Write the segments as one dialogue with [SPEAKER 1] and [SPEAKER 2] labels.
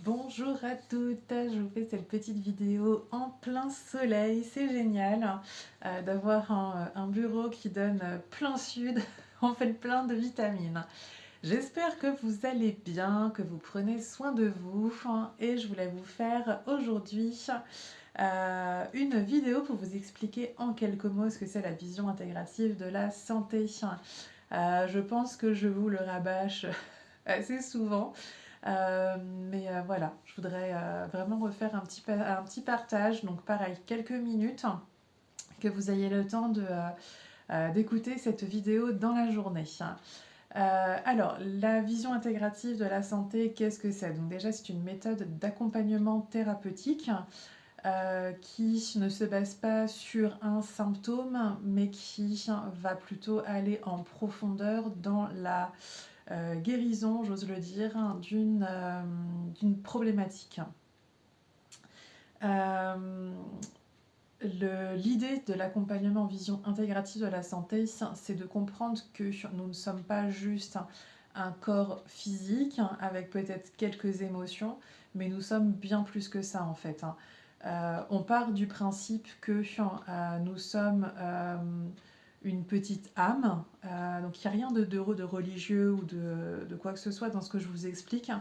[SPEAKER 1] Bonjour à toutes, je vous fais cette petite vidéo en plein soleil, c'est génial d'avoir un bureau qui donne plein sud, on fait le plein de vitamines. J'espère que vous allez bien, que vous prenez soin de vous et je voulais vous faire aujourd'hui une vidéo pour vous expliquer en quelques mots ce que c'est la vision intégrative de la santé. Je pense que je vous le rabâche assez souvent. Voilà, je voudrais vraiment refaire un petit partage, donc pareil, quelques minutes, que vous ayez le temps d'écouter cette vidéo dans la journée. Alors, la vision intégrative de la santé, qu'est-ce que c'est? Donc déjà, c'est une méthode d'accompagnement thérapeutique qui ne se base pas sur un symptôme, mais qui va plutôt aller en profondeur dans la guérison, j'ose le dire, d'une problématique. L'idée de l'accompagnement en vision intégrative de la santé, c'est de comprendre que nous ne sommes pas juste un corps physique avec peut-être quelques émotions, mais nous sommes bien plus que ça en fait. On part du principe que nous sommes une petite âme, donc il n'y a rien de religieux ou de quoi que ce soit dans ce que je vous explique,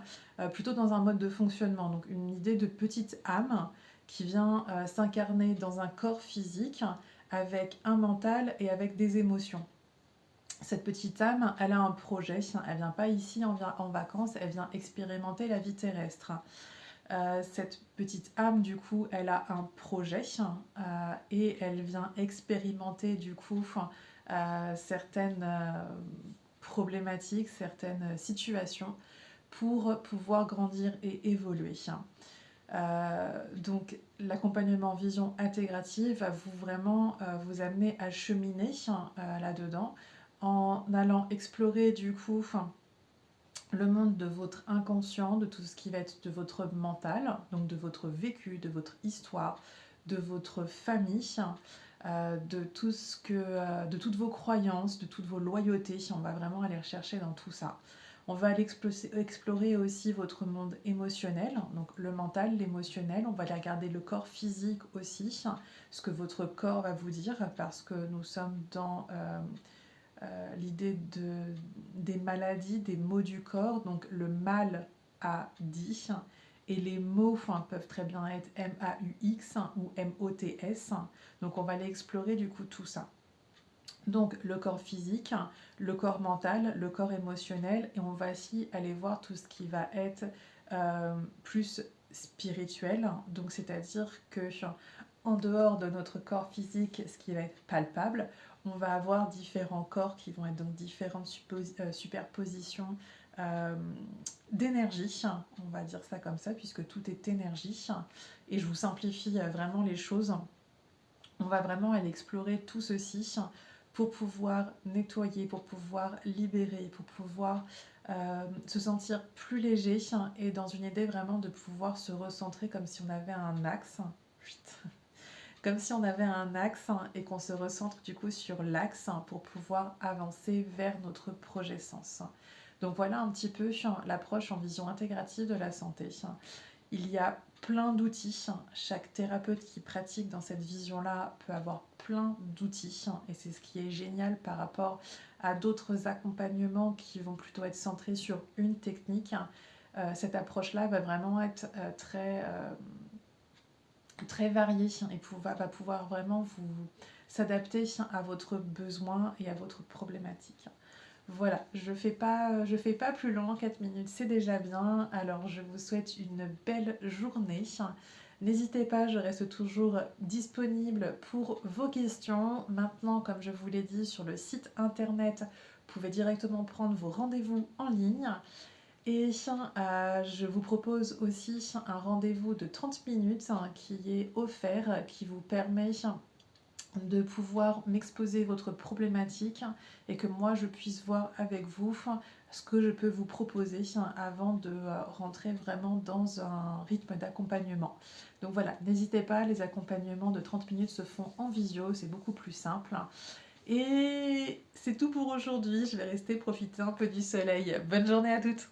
[SPEAKER 1] plutôt dans un mode de fonctionnement, donc une idée de petite âme qui vient s'incarner dans un corps physique avec un mental et avec des émotions. Cette petite âme, elle a un projet, elle vient pas ici en vacances, elle vient expérimenter la vie terrestre. Cette petite âme, du coup, elle a un projet et elle vient expérimenter, du coup, certaines problématiques, certaines situations pour pouvoir grandir et évoluer. Donc l'accompagnement vision intégrative va vraiment vous amener à cheminer là-dedans en allant explorer du coup le monde de votre inconscient, de tout ce qui va être de votre mental, donc de votre vécu, de votre histoire, de votre famille, de toutes vos croyances, de toutes vos loyautés. On va vraiment aller rechercher dans tout ça. On va aller explorer aussi votre monde émotionnel, donc le mental, l'émotionnel. On va aller regarder le corps physique aussi, ce que votre corps va vous dire, parce que nous sommes dans l'idée des maladies, des maux du corps. Donc le mal a dit, et les mots peuvent très bien être M-A-U-X ou M-O-T-S. Donc on va aller explorer du coup tout ça. Donc le corps physique, le corps mental, le corps émotionnel, et on va aussi aller voir tout ce qui va être plus spirituel, donc c'est-à-dire que en dehors de notre corps physique, ce qui va être palpable, on va avoir différents corps qui vont être donc différentes superpositions d'énergie, on va dire ça comme ça, puisque tout est énergie, et je vous simplifie vraiment les choses. On va vraiment aller explorer tout ceci pour pouvoir nettoyer, pour pouvoir libérer, pour pouvoir se sentir plus léger et dans une idée vraiment de pouvoir se recentrer comme si on avait un axe. Comme si on avait un axe et qu'on se recentre du coup sur l'axe pour pouvoir avancer vers notre projet sens. Donc voilà un petit peu l'approche en vision intégrative de la santé. Il y a plein d'outils. Chaque thérapeute qui pratique dans cette vision-là peut avoir plein d'outils. Et c'est ce qui est génial par rapport à d'autres accompagnements qui vont plutôt être centrés sur une technique. Cette approche-là va vraiment être très variée et va pouvoir vraiment vous s'adapter à votre besoin et à votre problématique. Voilà, je fais pas plus long, 4 minutes c'est déjà bien, alors je vous souhaite une belle journée. N'hésitez pas, je reste toujours disponible pour vos questions. Maintenant, comme je vous l'ai dit, sur le site internet, vous pouvez directement prendre vos rendez-vous en ligne. Et je vous propose aussi un rendez-vous de 30 minutes qui est offert, qui vous permet de pouvoir m'exposer votre problématique et que moi je puisse voir avec vous ce que je peux vous proposer avant de rentrer vraiment dans un rythme d'accompagnement. Donc voilà, n'hésitez pas, les accompagnements de 30 minutes se font en visio, c'est beaucoup plus simple. Et c'est tout pour aujourd'hui, je vais rester profiter un peu du soleil. Bonne journée à toutes!